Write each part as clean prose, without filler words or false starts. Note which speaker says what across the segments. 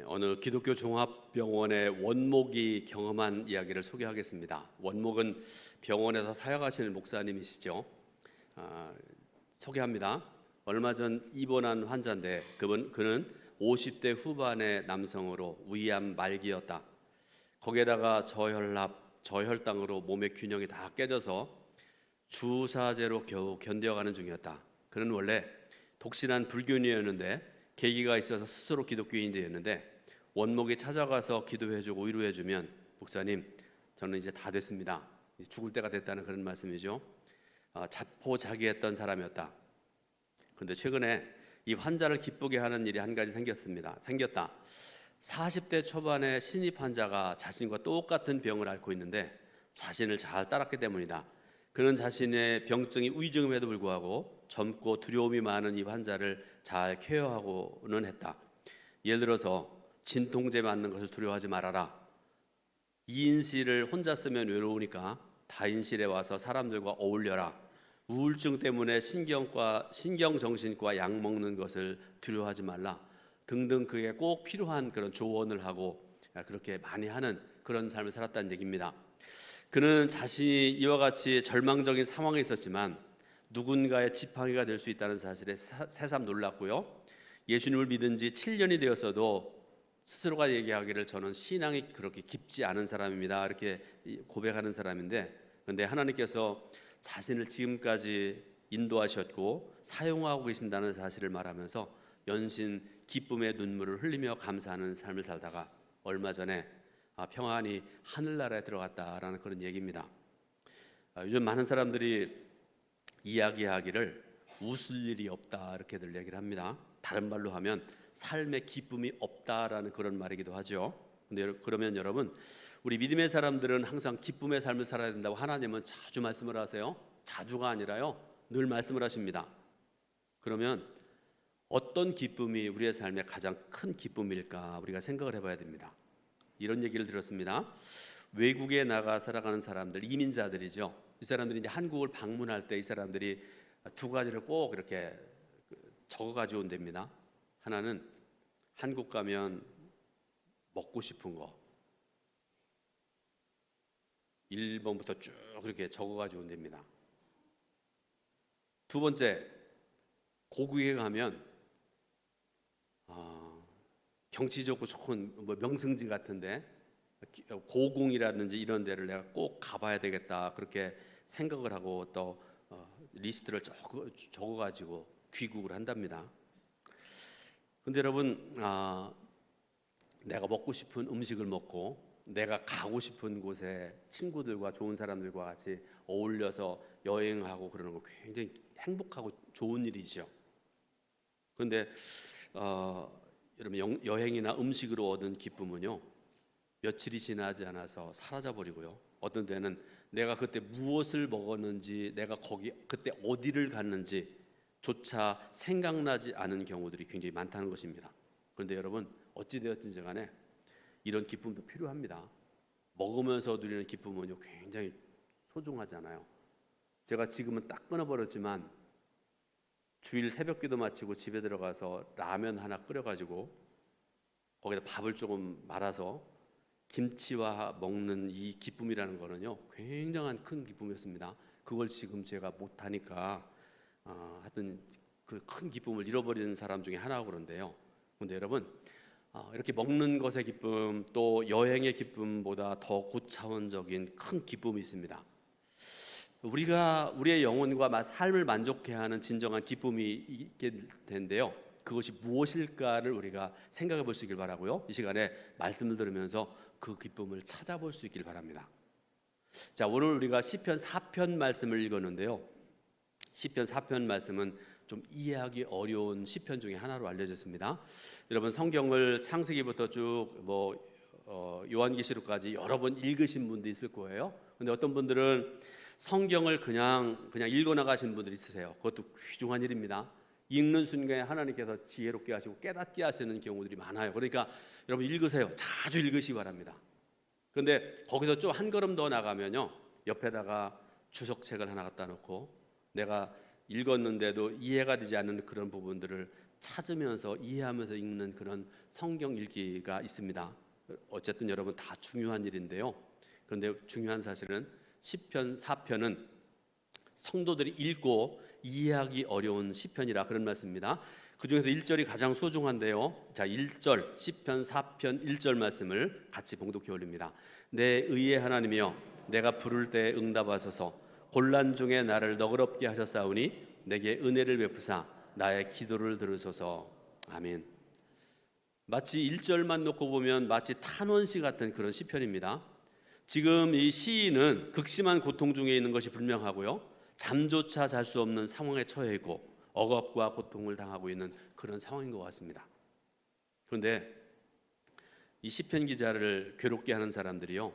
Speaker 1: 어느 기독교 종합병원의 원목이 경험한 이야기를 소개하겠습니다. 원목은 병원에서 사역하시는 목사님이시죠. 소개합니다. 얼마 전 입원한 환자인데 그는 50대 후반의 남성으로 위암 말기였다. 거기에다가 저혈당으로 몸의 균형이 다 깨져서 주사제로 겨우 견뎌가는 중이었다. 그는 원래 독실한 불교인이었는데 계기가 있어서 스스로 기독교인이 되었는데 원목이 찾아가서 기도해주고 위로해주면 목사님, 저는 이제 다 됐습니다. 죽을 때가 됐다는 그런 말씀이죠. 자포자기했던 사람이었다. 그런데 최근에 이 환자를 기쁘게 하는 일이 한 가지 생겼다. 40대 초반의 신입 환자가 자신과 똑같은 병을 앓고 있는데 자신을 잘 따랐기 때문이다. 그는 자신의 병증이 위중임에도 불구하고 젊고 두려움이 많은 이 환자를 잘 케어하고는 했다. 예를 들어서 진통제 맞는 것을 두려워하지 말아라. 2인실을 혼자 쓰면 외로우니까 다인실에 와서 사람들과 어울려라. 우울증 때문에 신경정신과 약 먹는 것을 두려워하지 말라. 등등 그에 꼭 필요한 그런 조언을 하고 그렇게 많이 하는 그런 삶을 살았다는 얘기입니다. 그는 자신이 이와 같이 절망적인 상황에 있었지만 누군가의 지팡이가 될 수 있다는 사실에 새삼 놀랐고요. 예수님을 믿은 지 7년이 되었어도 스스로가 얘기하기를 저는 신앙이 그렇게 깊지 않은 사람입니다. 이렇게 고백하는 사람인데, 그런데 하나님께서 자신을 지금까지 인도하셨고 사용하고 계신다는 사실을 말하면서 연신 기쁨의 눈물을 흘리며 감사하는 삶을 살다가 얼마 전에 평안히 하늘나라에 들어갔다라는 그런 얘기입니다. 요즘 많은 사람들이 이야기하기를 웃을 일이 없다 이렇게들 얘기를 합니다. 다른 말로 하면 삶의 기쁨이 없다라는 그런 말이기도 하죠. 근데 그러면 여러분, 우리 믿음의 사람들은 항상 기쁨의 삶을 살아야 된다고 하나님은 자주 말씀을 하세요. 자주가 아니라요, 늘 말씀을 하십니다. 그러면 어떤 기쁨이 우리의 삶의 가장 큰 기쁨일까 우리가 생각을 해봐야 됩니다. 이런 얘기를 들었습니다. 외국에 나가 살아가는 사람들, 이민자들이죠. 이 사람들이 이제 한국을 방문할 때 이 사람들이 두 가지를 꼭 이렇게 적어 가지고 온답니다. 하나는 한국 가면 먹고 싶은 거 1번부터 쭉 그렇게 적어 가지고 온답니다. 두 번째, 고국에 가면 경치 좋고 좋은 명승지 같은데 고궁이라든지 이런 데를 내가 꼭 가봐야 되겠다 그렇게 생각을 하고 또 리스트를 적어가지고 귀국을 한답니다. 근데 여러분, 내가 먹고 싶은 음식을 먹고 내가 가고 싶은 곳에 친구들과 좋은 사람들과 같이 어울려서 여행하고 그러는 거 굉장히 행복하고 좋은 일이죠. 그런데 여러분, 여행이나 음식으로 얻은 기쁨은요, 며칠이 지나지 않아서 사라져버리고요. 어떤 때는 내가 그때 무엇을 먹었는지, 내가 그때 어디를 갔는지 조차 생각나지 않은 경우들이 굉장히 많다는 것입니다. 그런데 여러분, 어찌되었든지 간에 이런 기쁨도 필요합니다. 먹으면서 누리는 기쁨은요, 굉장히 소중하잖아요. 제가 지금은 딱 끊어버렸지만 주일 새벽기도 마치고 집에 들어가서 라면 하나 끓여가지고 거기다 밥을 조금 말아서 김치와 먹는 이 기쁨이라는 거는요, 굉장한 큰 기쁨이었습니다. 그걸 지금 제가 못하니까 하여튼 그 큰 기쁨을 잃어버리는 사람 중에 하나고 그런데요. 그런데 여러분, 이렇게 먹는 것의 기쁨, 또 여행의 기쁨보다 더 고차원적인 큰 기쁨이 있습니다. 우리가 우리의 영혼과 삶을 만족해 하는 진정한 기쁨이 있게 되는데요, 그것이 무엇일까를 우리가 생각해 볼 수 있길 바라고요. 이 시간에 말씀을 들으면서 그 기쁨을 찾아볼 수 있길 바랍니다. 자, 오늘 우리가 시편 4편 말씀을 읽었는데요, 시편 4편 말씀은 좀 이해하기 어려운 시편 중에 하나로 알려졌습니다. 여러분, 성경을 창세기부터 쭉 요한계시록까지 여러 번 읽으신 분도 있을 거예요. 근데 어떤 분들은 성경을 그냥 읽어 나가신 분들이 있으세요. 그것도 귀중한 일입니다. 읽는 순간에 하나님께서 지혜롭게 하시고 깨닫게 하시는 경우들이 많아요. 그러니까 여러분, 읽으세요. 자주 읽으시기 바랍니다. 그런데 거기서 좀 한 걸음 더 나가면요, 옆에다가 주석책을 하나 갖다 놓고 내가 읽었는데도 이해가 되지 않는 그런 부분들을 찾으면서 이해하면서 읽는 그런 성경 읽기가 있습니다. 어쨌든 여러분 다 중요한 일인데요. 그런데 중요한 사실은 시편 4편은 성도들이 읽고 이해하기 어려운 시편이라 그런 말씀입니다. 그 중에서 1절이 가장 소중한데요. 자, 1절 시편 4편 1절 말씀을 같이 봉독해 올립니다. 내 의의 하나님이여 내가 부를 때 응답하소서. 곤란 중에 나를 너그럽게 하셨사오니 내게 은혜를 베푸사 나의 기도를 들으소서. 아멘. 마치 1절만 놓고 보면 마치 탄원시 같은 그런 시편입니다. 지금 이 시인은 극심한 고통 중에 있는 것이 분명하고요. 잠조차 잘 수 없는 상황에 처해 있고 억압과 고통을 당하고 있는 그런 상황인 것 같습니다. 그런데 이 시편 기자를 괴롭게 하는 사람들이요,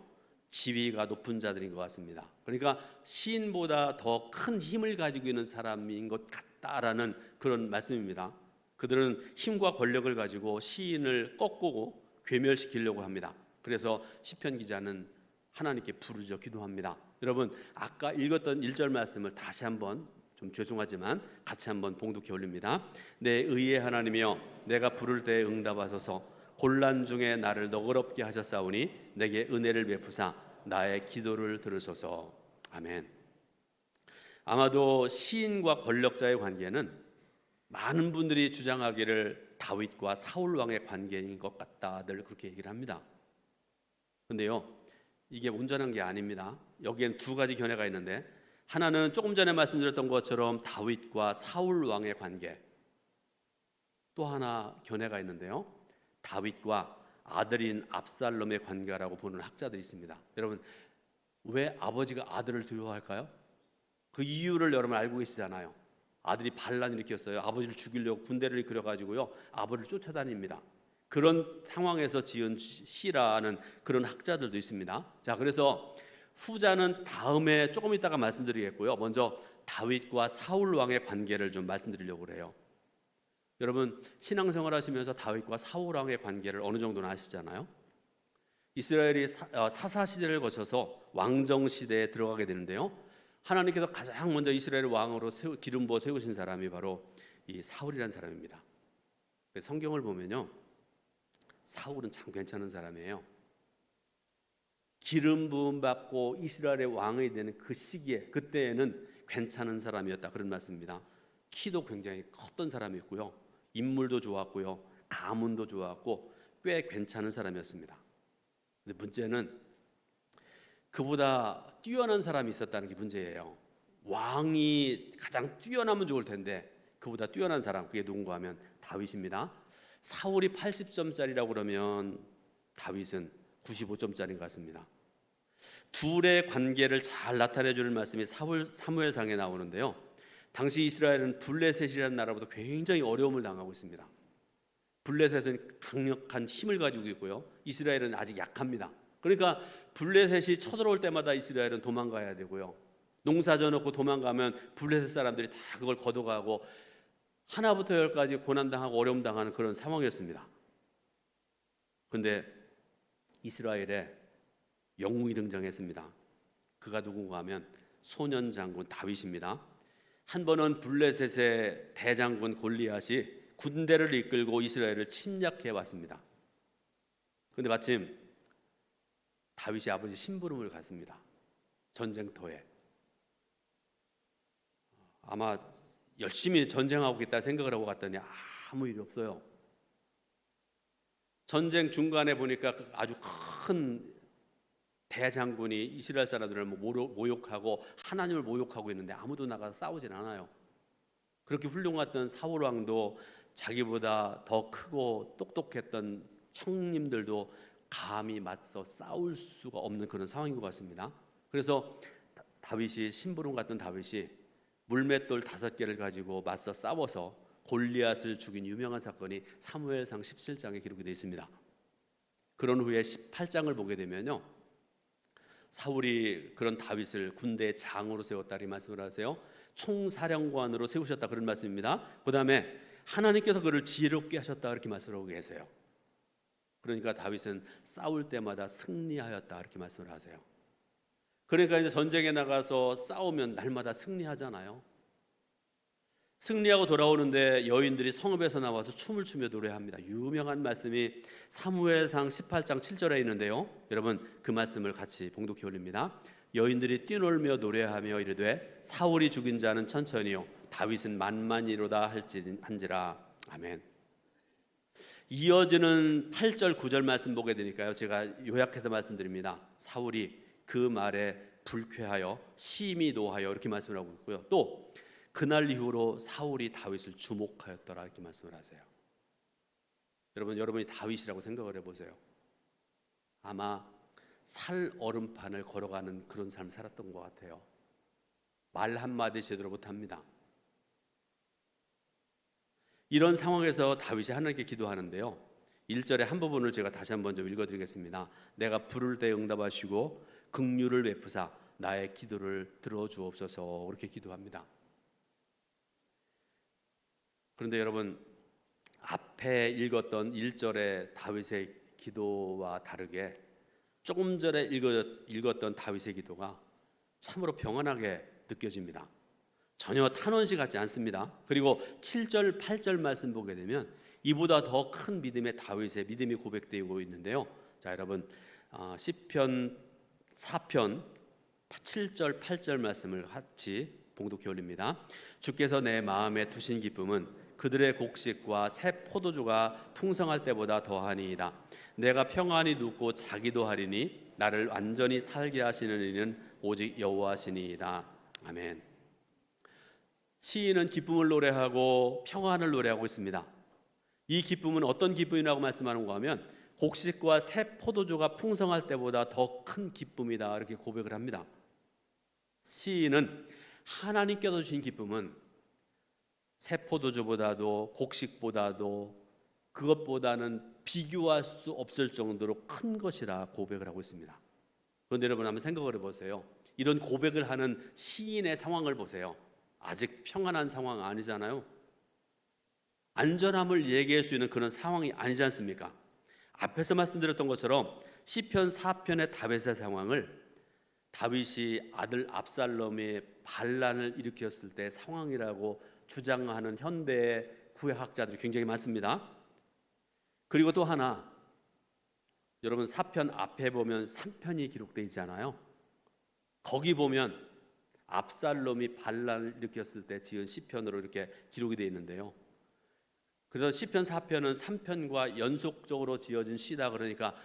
Speaker 1: 지위가 높은 자들인 것 같습니다. 그러니까 시인보다 더 큰 힘을 가지고 있는 사람인 것 같다라는 그런 말씀입니다. 그들은 힘과 권력을 가지고 시인을 꺾고 괴멸시키려고 합니다. 그래서 시편 기자는 하나님께 부르짖어 기도합니다. 여러분, 아까 읽었던 1절 말씀을 다시 한번, 좀 죄송하지만 같이 한번 봉독해 올립니다. 내 의의 하나님이여 내가 부를 때 응답하소서. 곤란 중에 나를 너그럽게 하셨사오니 내게 은혜를 베푸사 나의 기도를 들으소서. 아멘. 아마도 시인과 권력자의 관계는 많은 분들이 주장하기를 다윗과 사울 왕의 관계인 것 같다들 그렇게 얘기를 합니다. 그런데요, 이게 온전한 게 아닙니다. 여기엔 두 가지 견해가 있는데, 하나는 조금 전에 말씀드렸던 것처럼 다윗과 사울 왕의 관계, 또 하나 견해가 있는데요, 다윗과 아들인 압살롬의 관계라고 보는 학자들이 있습니다. 여러분, 왜 아버지가 아들을 두려워할까요? 그 이유를 여러분 알고 계시잖아요. 아들이 반란을 일으켰어요. 아버지를 죽이려고 군대를 이끌어가지고요, 아버지를 쫓아다닙니다. 그런 상황에서 지은 시라는 그런 학자들도 있습니다. 자, 그래서 후자는 다음에 조금 이따가 말씀드리겠고요. 먼저 다윗과 사울 왕의 관계를 좀 말씀드리려고 해요. 여러분, 신앙생활 하시면서 다윗과 사울 왕의 관계를 어느 정도는 아시잖아요. 이스라엘이 사사시대를 거쳐서 왕정시대에 들어가게 되는데요, 하나님께서 가장 먼저 이스라엘 왕으로 기름 부어 세우신 사람이 바로 이 사울이라는 사람입니다. 성경을 보면요, 사울은 참 괜찮은 사람이에요. 기름 부음 받고 이스라엘의 왕이 되는 그 시기에, 그때에는 괜찮은 사람이었다, 그런 말씀입니다. 키도 굉장히 컸던 사람이었고요, 인물도 좋았고요, 가문도 좋았고 꽤 괜찮은 사람이었습니다. 근데 문제는 그보다 뛰어난 사람이 있었다는 게 문제예요. 왕이 가장 뛰어나면 좋을 텐데 그보다 뛰어난 사람, 그게 누군가 하면 다윗입니다. 사울이 80점짜리라고 그러면 다윗은 95점짜리인 것 같습니다. 둘의 관계를 잘 나타내 주는 말씀이 사무엘상에 나오는데요, 당시 이스라엘은 블레셋이라는 나라보다 굉장히 어려움을 당하고 있습니다. 블레셋은 강력한 힘을 가지고 있고요, 이스라엘은 아직 약합니다. 그러니까 블레셋이 쳐들어올 때마다 이스라엘은 도망가야 되고요, 농사 져놓고 도망가면 블레셋 사람들이 다 그걸 걷어가고 하나부터 열까지 고난당하고 어려움당하는 그런 상황이었습니다. 그런데 이스라엘에 영웅이 등장했습니다. 그가 누군가 하면 소년 장군 다윗입니다. 한 번은 블레셋의 대장군 골리앗이 군대를 이끌고 이스라엘을 침략해 왔습니다. 그런데 마침 다윗이 아버지 심부름을 갔습니다. 전쟁터에. 아마 열심히 전쟁하고 있다 생각을 하고 갔더니 아무 일이 없어요. 전쟁 중간에 보니까 아주 큰 대장군이 이스라엘 사람들을 모욕하고 하나님을 모욕하고 있는데 아무도 나가서 싸우진 않아요. 그렇게 훌륭했던 사울 왕도 자기보다 더 크고 똑똑했던 형님들도 감히 맞서 싸울 수가 없는 그런 상황인 것 같습니다. 그래서 다윗이, 심부름 갔던 다윗이 물맷돌 5개를 가지고 맞서 싸워서 골리앗을 죽인 유명한 사건이 사무엘상 17장에 기록이 되어 있습니다. 그런 후에 18장을 보게 되면요, 사울이 그런 다윗을 군대의 장으로 세웠다 이 말씀을 하세요. 총사령관으로 세우셨다, 그런 말씀입니다. 그 다음에 하나님께서 그를 지혜롭게 하셨다, 이렇게 말씀을 하고 계세요. 그러니까 다윗은 싸울 때마다 승리하였다, 이렇게 말씀을 하세요. 그러니까 이제 전쟁에 나가서 싸우면 날마다 승리하잖아요. 승리하고 돌아오는데 여인들이 성읍에서 나와서 춤을 추며 노래합니다. 유명한 말씀이 사무엘상 18장 7절에 있는데요. 여러분 그 말씀을 같이 봉독해 올립니다. 여인들이 뛰놀며 노래하며 이르되 사울이 죽인 자는 천천히요 다윗은 만만히로다 한지라. 아멘. 이어지는 8절 9절 말씀 보게 되니까요, 제가 요약해서 말씀드립니다. 사울이 그 말에 불쾌하여 심히 노하여 이렇게 말씀을 하고 있고요. 또 그날 이후로 사울이 다윗을 주목하였더라 이렇게 말씀을 하세요. 여러분이 다윗이라고 생각을 해보세요. 아마 살 얼음판을 걸어가는 그런 삶을 살았던 것 같아요. 말 한마디 제대로 못합니다. 이런 상황에서 다윗이 하나님께 기도하는데요, 1절의 한 부분을 제가 다시 한번 좀 읽어드리겠습니다. 내가 부를 때 응답하시고 긍휼을 베푸사 나의 기도를 들어주옵소서 이렇게 기도합니다. 그런데 여러분, 앞에 읽었던 1절의 다윗의 기도와 다르게 조금 전에 읽었던 다윗의 기도가 참으로 평안하게 느껴집니다. 전혀 탄원시 같지 않습니다. 그리고 7절, 8절 말씀 보게 되면 이보다 더 큰 믿음의 다윗의 믿음이 고백되고 있는데요. 자, 여러분, 시편 4편 7절, 8절 말씀을 같이 봉독해 올립니다. 주께서 내 마음에 두신 기쁨은 그들의 곡식과 새 포도주가 풍성할 때보다 더하니이다. 내가 평안히 눕고 자기도 하리니 나를 완전히 살게 하시는 이는 오직 여호와시니이다. 아멘. 시인은 기쁨을 노래하고 평안을 노래하고 있습니다. 이 기쁨은 어떤 기쁨이라고 말씀하는가 하면 곡식과 새 포도주가 풍성할 때보다 더 큰 기쁨이다 이렇게 고백을 합니다. 시인은 하나님께서 주신 기쁨은 새 포도주보다도 곡식보다도 그것보다는 비교할 수 없을 정도로 큰 것이라 고백을 하고 있습니다. 그런데 여러분 한번 생각을 해보세요. 이런 고백을 하는 시인의 상황을 보세요. 아직 평안한 상황 아니잖아요. 안전함을 얘기할 수 있는 그런 상황이 아니지 않습니까? 앞에서 말씀드렸던 것처럼 시편 4편의 다윗의 상황을 다윗이 아들 압살롬의 반란을 일으켰을 때 상황이라고 주장하는 현대의 구약학자들이 굉장히 많습니다. 그리고 또 하나, 여러분 4편 앞에 보면 3편이 기록되어 있잖아요. 거기 보면 압살롬이 반란을 일으켰을 때 지은 시편으로 이렇게 기록이 되어 있는데요. 그래서 시편 4편은 3편과 연속적으로 지어진 시다. 그러니까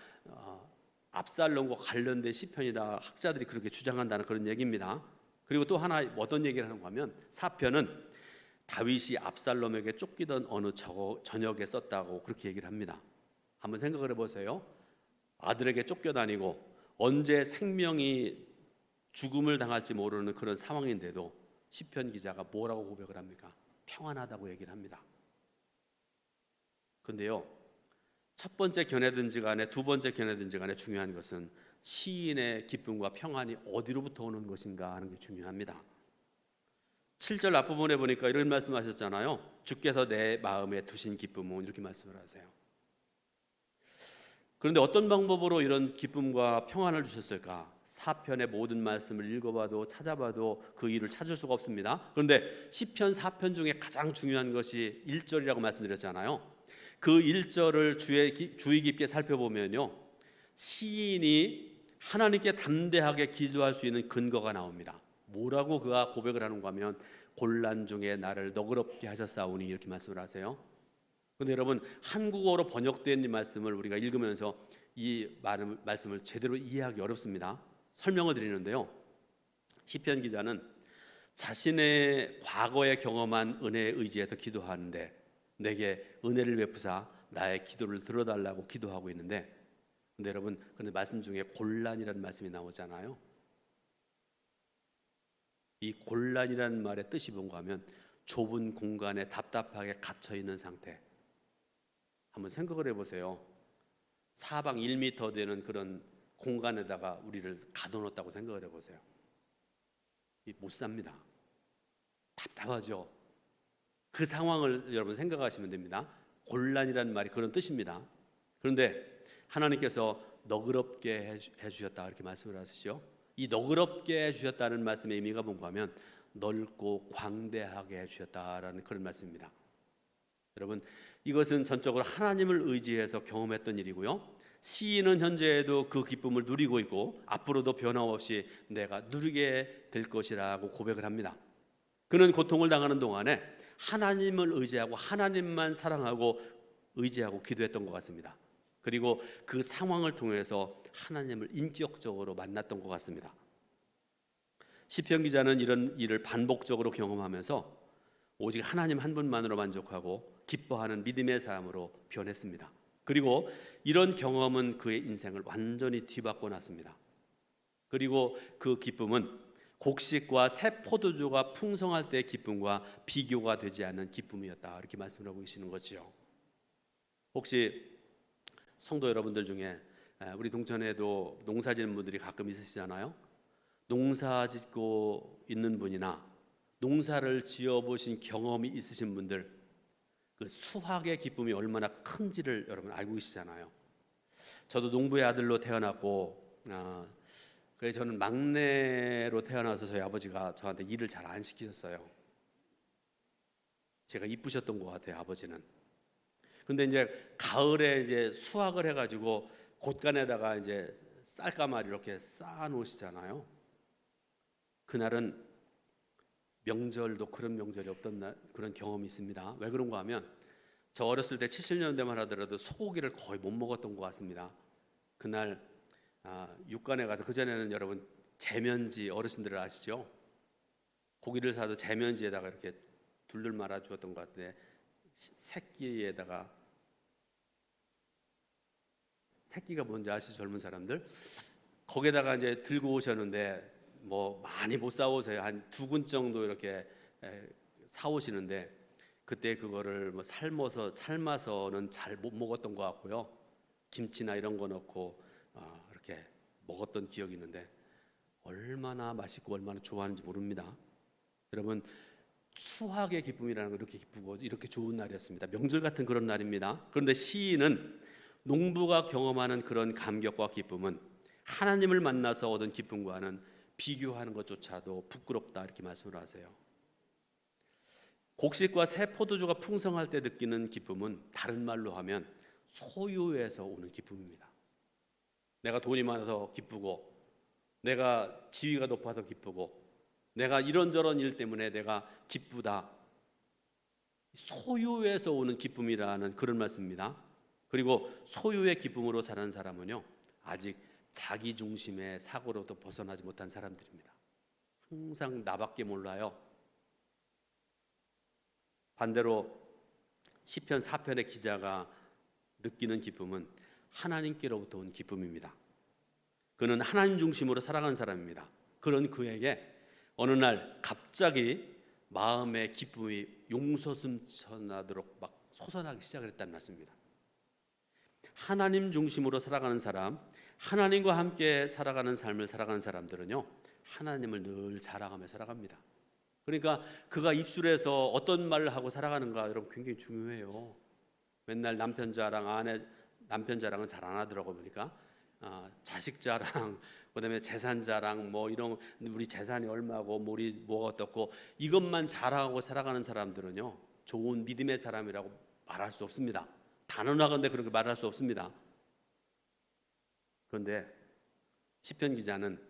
Speaker 1: 압살롬과 관련된 시편이다. 학자들이 그렇게 주장한다는 그런 얘기입니다. 그리고 또 하나 어떤 얘기를 하는가 하면 4편은 다윗이 압살롬에게 쫓기던 어느 저녁에 썼다고 그렇게 얘기를 합니다. 한번 생각을 해보세요. 아들에게 쫓겨다니고 언제 생명이 죽음을 당할지 모르는 그런 상황인데도 시편 기자가 뭐라고 고백을 합니까? 평안하다고 얘기를 합니다. 근데요, 첫 번째 견해든지 간에 두 번째 견해든지 간에 중요한 것은 시인의 기쁨과 평안이 어디로부터 오는 것인가 하는 게 중요합니다. 7절 앞부분에 보니까 이런 말씀하셨잖아요. 주께서 내 마음에 두신 기쁨은 이렇게 말씀을 하세요. 그런데 어떤 방법으로 이런 기쁨과 평안을 주셨을까? 4편의 모든 말씀을 읽어봐도 찾아봐도 그 일을 찾을 수가 없습니다. 그런데 시편 4편 중에 가장 중요한 것이 1절이라고 말씀드렸잖아요. 그 1절을 주의 깊게 살펴보면요, 시인이 하나님께 담대하게 기도할 수 있는 근거가 나옵니다. 뭐라고 그가 고백을 하는가 하면 곤란 중에 나를 너그럽게 하셨사오니 이렇게 말씀을 하세요. 그런데 여러분, 한국어로 번역된 이 말씀을 우리가 읽으면서 이 말씀을 제대로 이해하기 어렵습니다. 설명을 드리는데요, 시편 기자는 자신의 과거에 경험한 은혜에 의지해서 기도하는데 내게 은혜를 베푸사 나의 기도를 들어달라고 기도하고 있는데, 근데 여러분, 근데 말씀 중에 곤란이라는 말씀이 나오잖아요. 이 곤란이라는 말의 뜻이 뭔가 하면 좁은 공간에 답답하게 갇혀 있는 상태. 한번 생각을 해보세요. 사방 1m 되는 그런 공간에다가 우리를 가둬놓았다고 생각을 해보세요. 못 삽니다. 답답하죠. 그 상황을 여러분 생각하시면 됩니다. 곤란이라는 말이 그런 뜻입니다. 그런데 하나님께서 너그럽게 해주셨다 이렇게 말씀을 하시죠. 이 너그럽게 해주셨다는 말씀의 의미가 뭔가 하면 넓고 광대하게 해주셨다라는 그런 말씀입니다. 여러분, 이것은 전적으로 하나님을 의지해서 경험했던 일이고요. 시인은 현재에도 그 기쁨을 누리고 있고 앞으로도 변함없이 내가 누리게 될 것이라고 고백을 합니다. 그는 고통을 당하는 동안에 하나님을 의지하고 하나님만 사랑하고 의지하고 기도했던 것 같습니다. 그리고 그 상황을 통해서 하나님을 인격적으로 만났던 것 같습니다. 시편 기자는 이런 일을 반복적으로 경험하면서 오직 하나님 한 분만으로 만족하고 기뻐하는 믿음의 삶으로 변했습니다. 그리고 이런 경험은 그의 인생을 완전히 뒤바꿔 놨습니다. 그리고 그 기쁨은 곡식과 새 포도주가 풍성할 때의 기쁨과 비교가 되지 않는 기쁨이었다, 이렇게 말씀을 하고 계시는 거죠. 혹시 성도 여러분들 중에 우리 동천에도 농사 짓는 분들이 가끔 있으시잖아요. 농사 짓고 있는 분이나 농사를 지어보신 경험이 있으신 분들, 그 수확의 기쁨이 얼마나 큰지를 여러분 알고 계시잖아요. 저도 농부의 아들로 태어났고 그래서 저는 막내로 태어나서 저희 아버지가 저한테 일을 잘 안 시키셨어요. 제가 이쁘셨던 것 같아요, 아버지는. 근데 이제 가을에 이제 수확을 해가지고 곳간에다가 이제 쌀가마를 이렇게 쌓아 놓으시잖아요. 그날은 명절도 그런 명절이 없던 날, 그런 경험이 있습니다. 왜 그런가 하면 저 어렸을 때 70년대만 하더라도 소고기를 거의 못 먹었던 것 같습니다. 그날 육간에 가서, 그전에는 여러분 제면지, 어르신들 아시죠? 고기를 사도 제면지에다가 이렇게 둘둘 말아 주었던 것 같은데, 새끼가 뭔지 아시죠, 젊은 사람들? 거기에다가 이제 들고 오셨는데 뭐 많이 못 사오세요. 한 2근 정도 이렇게 사오시는데, 그때 그거를 뭐 삶아서는 잘 못 먹었던 것 같고요. 김치나 이런 거 넣고 이렇게 먹었던 기억이 있는데 얼마나 맛있고 얼마나 좋아하는지 모릅니다. 여러분, 수확의 기쁨이라는 건 이렇게 기쁘고 이렇게 좋은 날이었습니다. 명절 같은 그런 날입니다. 그런데 시인은 농부가 경험하는 그런 감격과 기쁨은 하나님을 만나서 얻은 기쁨과는 비교하는 것조차도 부끄럽다, 이렇게 말씀을 하세요. 곡식과 새 포도주가 풍성할 때 느끼는 기쁨은 다른 말로 하면 소유에서 오는 기쁨입니다. 내가 돈이 많아서 기쁘고, 내가 지위가 높아서 기쁘고, 내가 이런저런 일 때문에 내가 기쁘다. 소유에서 오는 기쁨이라는 그런 말씀입니다. 그리고 소유의 기쁨으로 사는 사람은요, 아직 자기 중심의 사고로도 벗어나지 못한 사람들입니다. 항상 나밖에 몰라요. 반대로 시편 4편의 기자가 느끼는 기쁨은 하나님께로부터 온 기쁨입니다. 그는 하나님 중심으로 살아가는 사람입니다. 그런 그에게 어느 날 갑자기 마음의 기쁨이 용솟음쳐나도록 막 솟아나기 시작을 했다는 말씀입니다. 하나님 중심으로 살아가는 사람, 하나님과 함께 살아가는 삶을 살아가는 사람들은요, 하나님을 늘 자랑하며 살아갑니다. 그러니까 그가 입술에서 어떤 말을 하고 살아가는가, 여러분, 굉장히 중요해요. 맨날 남편 자랑은 잘 안 하더라고 보니까. 자식 자랑, 그다음에 재산 자랑, 뭐 이런, 우리 재산이 얼마고 우리 뭐가 어떻고, 이것만 자랑하고 살아가는 사람들은요, 좋은 믿음의 사람이라고 말할 수 없습니다. 단언하건대 그렇게 말할 수 없습니다. 그런데 시편 기자는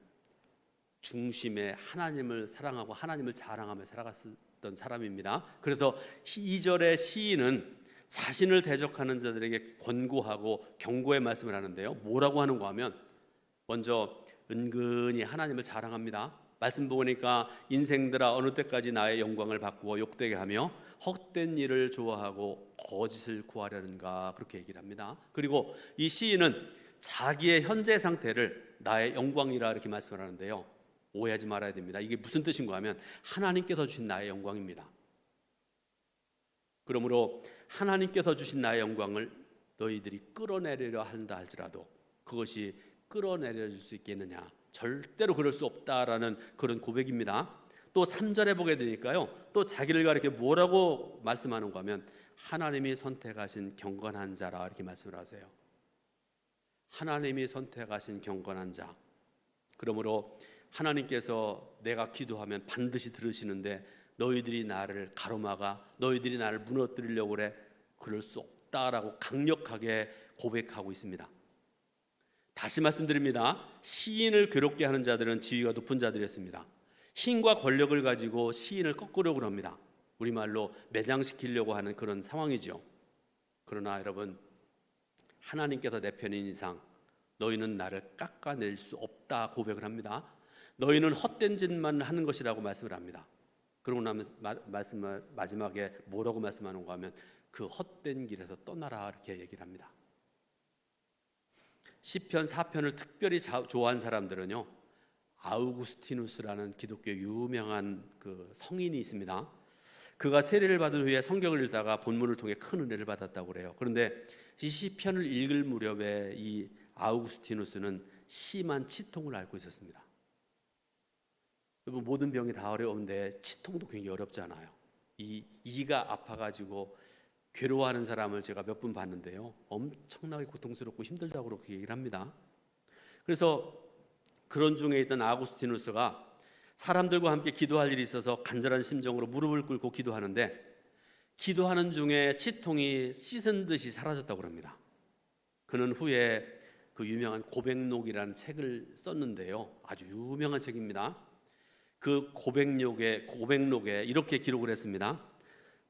Speaker 1: 중심에 하나님을 사랑하고 하나님을 자랑하며 살아갔던 사람입니다. 그래서 2절의 시인은 자신을 대적하는 자들에게 권고하고 경고의 말씀을 하는데요, 뭐라고 하는가 하면 먼저 은근히 하나님을 자랑합니다. 말씀 보니까 인생들아 어느 때까지 나의 영광을 바꾸어 욕되게 하며 헛된 일을 좋아하고 거짓을 구하려는가, 그렇게 얘기를 합니다. 그리고 이 시인은 자기의 현재 상태를 나의 영광이라 이렇게 말씀을 하는데요, 오해하지 말아야 됩니다. 이게 무슨 뜻인가 하면 하나님께서 주신 나의 영광입니다. 그러므로 하나님께서 주신 나의 영광을 너희들이 끌어내리려 한다 할지라도 그것이 끌어내려질 수 있겠느냐, 절대로 그럴 수 없다라는 그런 고백입니다. 또 3절에 보게 되니까요, 또 자기를 가리켜 뭐라고 말씀하는가 하면 하나님이 선택하신 경건한 자라, 이렇게 말씀을 하세요. 하나님이 선택하신 경건한 자. 그러므로 하나님께서 내가 기도하면 반드시 들으시는데 너희들이 나를 가로막아 너희들이 나를 무너뜨리려고 그래. 그럴 수 없다라고 강력하게 고백하고 있습니다. 다시 말씀드립니다. 시인을 괴롭게 하는 자들은 지위가 높은 자들이었습니다. 힘과 권력을 가지고 시인을 꺾으려고 합니다. 우리말로 매장시키려고 하는 그런 상황이죠. 그러나 여러분, 하나님께서 내 편인 이상 너희는 나를 깎아낼 수 없다 고백을 합니다. 너희는 헛된 짓만 하는 것이라고 말씀을 합니다. 그러고 나면 마지막에 뭐라고 말씀하는가 하면 그 헛된 길에서 떠나라 이렇게 얘기를 합니다. 시편 4편을 특별히 좋아한 사람들은요, 아우구스티누스라는 기독교 유명한 그 성인이 있습니다. 그가 세례를 받은 후에 성경을 읽다가 본문을 통해 큰 은혜를 받았다고 그래요. 그런데 이 시편을 읽을 무렵에 이 아우구스티누스는 심한 치통을 앓고 있었습니다. 모든 병이 다 어려운데 치통도 굉장히 어렵잖아요. 이가 아파가지고 괴로워하는 사람을 제가 몇 분 봤는데요, 엄청나게 고통스럽고 힘들다고 그렇게 얘기를 합니다. 그래서 그런 중에 있던 아구스티누스가 사람들과 함께 기도할 일이 있어서 간절한 심정으로 무릎을 꿇고 기도하는데 기도하는 중에 치통이 씻은 듯이 사라졌다고 합니다. 그는 후에 그 유명한 고백록이라는 책을 썼는데요, 아주 유명한 책입니다. 그 고백록에 이렇게 기록을 했습니다.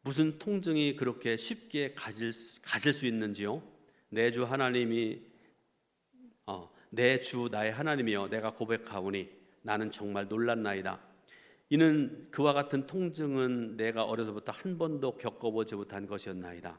Speaker 1: 무슨 통증이 그렇게 쉽게 가질 수 있는지요? 내 주 하나님이 내 주 나의 하나님이여, 내가 고백하오니 나는 정말 놀랐나이다. 이는 그와 같은 통증은 내가 어려서부터 한 번도 겪어보지 못한 것이었나이다.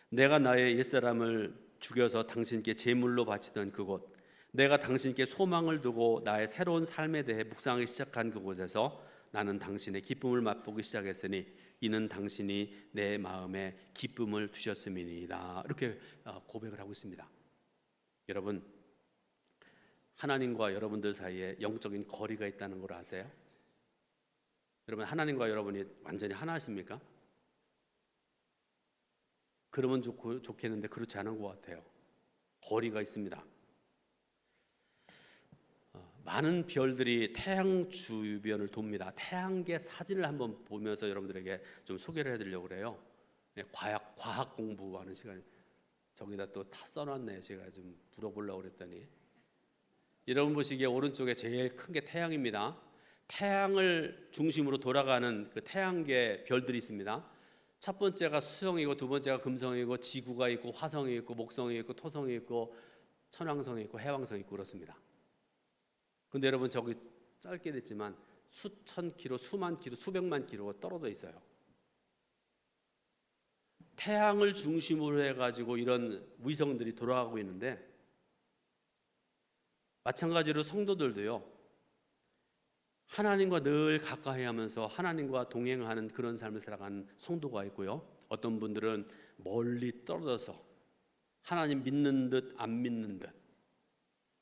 Speaker 1: 내가 나의 옛사람을 죽여서 당신께 제물로 바치던 그곳, 내가 당신께 소망을 두고 나의 새로운 삶에 대해 묵상하기 시작한 그곳에서 나는 당신의 기쁨을 맛보기 시작했으니 이는 당신이 내 마음에 기쁨을 두셨음이니이다. 이렇게 고백을 하고 있습니다. 여러분, 하나님과 여러분들 사이에 영적인 거리가 있다는 걸 아세요? 여러분, 하나님과 여러분이 완전히 하나십니까? 그러면 좋겠는데 그렇지 않은 것 같아요. 거리가 있습니다. 많은 별들이 태양 주변을 돕니다. 태양계 사진을 한번 보면서 여러분들에게 좀 소개를 해드리려고 그래요. 과학 공부하는 시간, 저기다 또 다 써놨네요. 제가 좀 물어보려고 그랬더니, 여러분 보시기에 오른쪽에 제일 큰 게 태양입니다. 태양을 중심으로 돌아가는 그 태양계 별들이 있습니다. 첫 번째가 수성이고, 두 번째가 금성이고, 지구가 있고, 화성이 있고, 목성이 있고, 토성이 있고, 천왕성이 있고, 해왕성이 있고 그렇습니다. 근데 여러분, 저기 짧게 됐지만 수천 킬로, 수만 킬로, 수백만 킬로가 떨어져 있어요. 태양을 중심으로 해가지고 이런 위성들이 돌아가고 있는데, 마찬가지로 성도들도요, 하나님과 늘 가까이 하면서 하나님과 동행하는 그런 삶을 살아가는 성도가 있고요, 어떤 분들은 멀리 떨어져서 하나님 믿는 듯 안 믿는 듯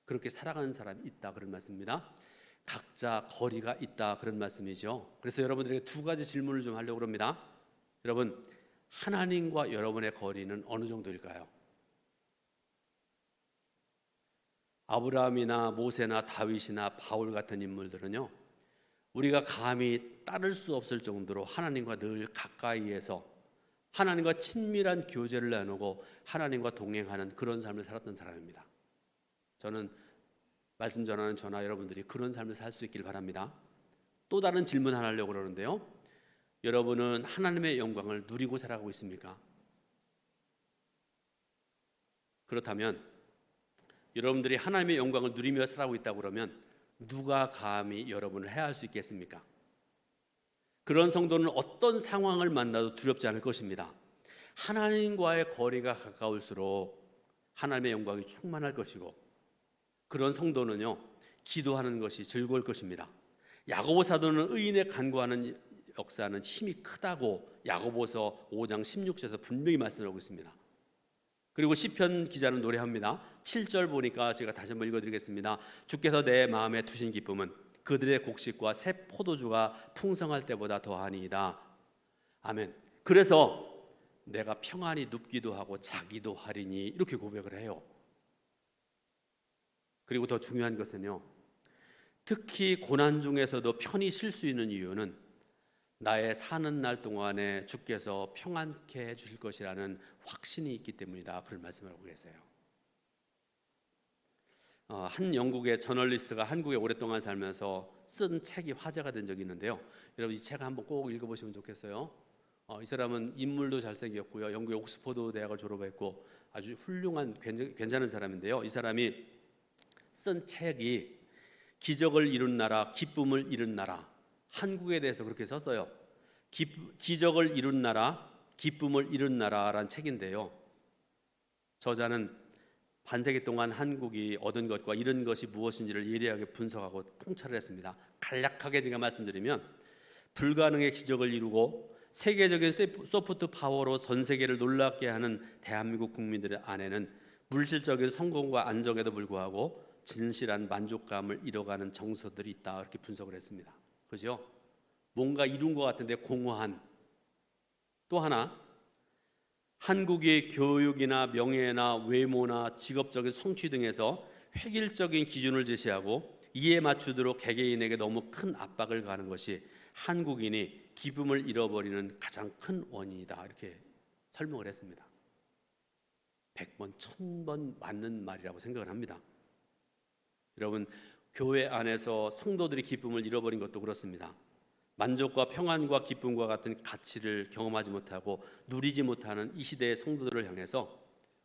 Speaker 1: 그렇게 살아가는 사람이 있다, 그런 말씀입니다. 각자 거리가 있다, 그런 말씀이죠. 그래서 여러분들에게 두 가지 질문을 좀 하려고 합니다. 여러분, 하나님과 여러분의 거리는 어느 정도일까요? 아브라함이나 모세나 다윗이나 바울 같은 인물들은요, 우리가 감히 따를 수 없을 정도로 하나님과 늘 가까이에서 하나님과 친밀한 교제를 나누고 하나님과 동행하는 그런 삶을 살았던 사람입니다. 저는 말씀 전하는 저나 여러분들이 그런 삶을 살 수 있길 바랍니다. 또 다른 질문 하나 하려고 그러는데요, 여러분은 하나님의 영광을 누리고 살아가고 있습니까? 그렇다면 여러분들이 하나님의 영광을 누리며 살아가고 있다고 그러면 누가 감히 여러분을 해할 수 있겠습니까? 그런 성도는 어떤 상황을 만나도 두렵지 않을 것입니다. 하나님과의 거리가 가까울수록 하나님의 영광이 충만할 것이고, 그런 성도는요, 기도하는 것이 즐거울 것입니다. 야고보 사도는 의인의 간구하는 역사는 힘이 크다고 야고보서 5장 16절에서 분명히 말씀하고 있습니다. 그리고 시편 기자는 노래합니다. 7절 보니까 제가 다시 한번 읽어드리겠습니다. 주께서 내 마음에 두신 기쁨은 그들의 곡식과 새 포도주가 풍성할 때보다 더하니이다. 아멘. 그래서 내가 평안히 눕기도 하고 자기도 하리니, 이렇게 고백을 해요. 그리고 더 중요한 것은요, 특히 고난 중에서도 편히 쉴 수 있는 이유는 나의 사는 날 동안에 주께서 평안케 해주실 것이라는 확신이 있기 때문이다. 그런 말씀을 하고 계세요. 한 영국의 저널리스트가 한국에 오랫동안 살면서 쓴 책이 화제가 된 적이 있는데요. 여러분 이 책 한번 꼭 읽어보시면 좋겠어요. 이 사람은 인물도 잘생겼고요. 영국의 옥스퍼드 대학을 졸업했고 아주 훌륭한 괜찮은 사람인데요. 이 사람이 쓴 책이 기적을 이룬 나라, 기쁨을 이룬 나라, 한국에 대해서 그렇게 썼어요. 기적을 이룬 나라, 기쁨을 이룬 나라라는 책인데요. 저자는 반세기 동안 한국이 얻은 것과 잃은 것이 무엇인지를 예리하게 분석하고 통찰을 했습니다. 간략하게 제가 말씀드리면 불가능의 기적을 이루고 세계적인 소프트 파워로 전 세계를 놀랍게 하는 대한민국 국민들의 안에는 물질적인 성공과 안정에도 불구하고 진실한 만족감을 잃어가는 정서들이 있다. 이렇게 분석을 했습니다. 그죠? 뭔가 이룬 것 같은데 공허한. 또 하나, 한국의 교육이나 명예나 외모나 직업적인 성취 등에서 획일적인 기준을 제시하고 이에 맞추도록 개개인에게 너무 큰 압박을 가하는 것이 한국인이 기쁨을 잃어버리는 가장 큰 원인이다. 이렇게 설명을 했습니다. 100번, 1000번 맞는 말이라고 생각을 합니다. 여러분, 교회 안에서 성도들이 기쁨을 잃어버린 것도 그렇습니다. 만족과 평안과 기쁨과 같은 가치를 경험하지 못하고 누리지 못하는 이 시대의 성도들을 향해서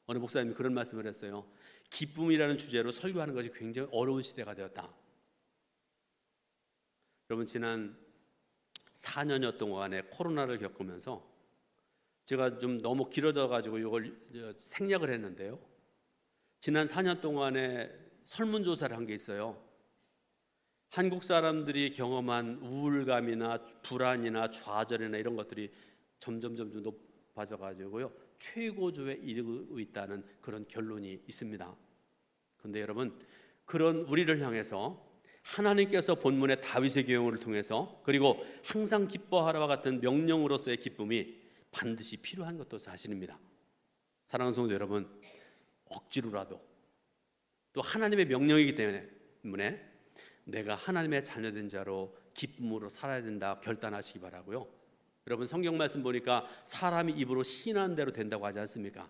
Speaker 1: 어느 목사님이 그런 말씀을 했어요. 기쁨이라는 주제로 설교하는 것이 굉장히 어려운 시대가 되었다. 여러분, 지난 4년여 동안에 코로나를 겪으면서 제가 좀 너무 길어져 가지고 이걸 생략을 했는데요. 지난 4년 동안에 설문조사를 한 게 있어요. 한국 사람들이 경험한 우울감이나 불안이나 좌절이나 이런 것들이 점점 높아져 가지고요. 최고조에 이르고 있다는 그런 결론이 있습니다. 그런데 여러분, 그런 우리를 향해서 하나님께서 본문의 다윗의 경우를 통해서 그리고 항상 기뻐하라와 같은 명령으로서의 기쁨이 반드시 필요한 것도 사실입니다. 사랑하는 성도 여러분, 억지로라도 또 하나님의 명령이기 때문에 내가 하나님의 자녀된 자로 기쁨으로 살아야 된다 결단하시기 바라고요. 여러분 성경 말씀 보니까 사람이 입으로 시인하는 대로 된다고 하지 않습니까?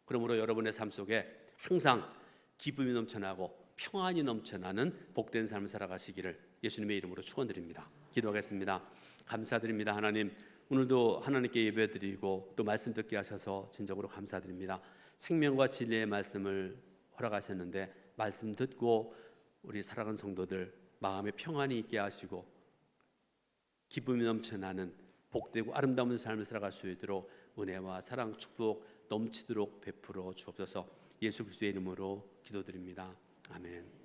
Speaker 1: 그러므로 여러분의 삶 속에 항상 기쁨이 넘쳐나고 평안이 넘쳐나는 복된 삶을 살아가시기를 예수님의 이름으로 축원드립니다. 기도하겠습니다. 감사드립니다. 하나님, 오늘도 하나님께 예배드리고 또 말씀 듣게 하셔서 진정으로 감사드립니다. 생명과 진리의 말씀을 허락하셨는데 말씀 듣고 우리 사랑하는 성도들 마음에 평안이 있게 하시고 기쁨이 넘쳐나는 복되고 아름다운 삶을 살아갈 수 있도록 은혜와 사랑, 축복 넘치도록 베풀어 주옵소서. 예수 그리스도의 이름으로 기도드립니다. 아멘.